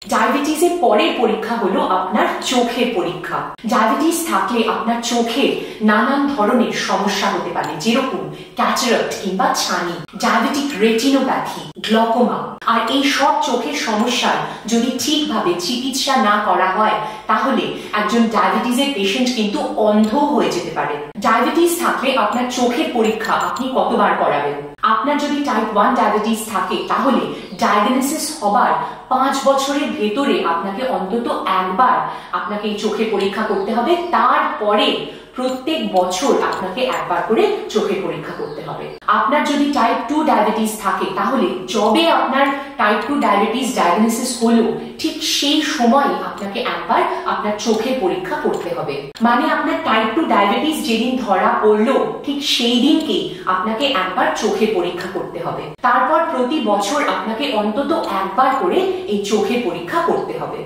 ডায়াবেটিসের পরের পরীক্ষা হলো আপনার চোখের পরীক্ষা। ডায়াবেটিস থাকলে আপনার চোখের নানান ধরনের সমস্যা হতে পারে, যেরকম ক্যাটারাক্ট কিংবা ছানি, ডায়াবেটিক রেটিনোপ্যাথি, গ্লকোমা। আর এই সব চোখের সমস্যার যদি ঠিকভাবে চিকিৎসা না করা হয় তাহলে একজন ডায়াবেটিসের পেশেন্ট কিন্তু অন্ধ হয়ে যেতে পারে। ডায়াবেটিস থাকলে আপনার চোখের পরীক্ষা আপনি কতবার করাবেন? আপনার যদি টাইপ 1 ডায়াবেটিস থাকে তাহলে ডায়াগনোসিস হবার 5 বছরের ভেতরে আপনাকে অন্তত একবার আপনাকে এই চোখের পরীক্ষা করতে হবে। তারপরে প্রত্যেক বছর আপনাকে একবার করে চোখের পরীক্ষা করতে হবে। আপনার যদি টাইপ 2 ডায়াবেটিস থাকে তাহলে যবে আপনার টাইপ 2 ডায়াবেটিস ডায়াগনোসিস হলো ঠিক সেই সময় আপনাকে একবার আপনার চোখের পরীক্ষা করতে হবে। মানে আপনার টাইপ 2 ডায়াবেটিস যেদিন ধরা পড়লো ঠিক সেই দিনকে আপনাকে একবার চোখের পরীক্ষা করতে হবে। তারপর প্রতি বছর আপনাকে অন্তত একবার করে এই চোখের পরীক্ষা করতে হবে।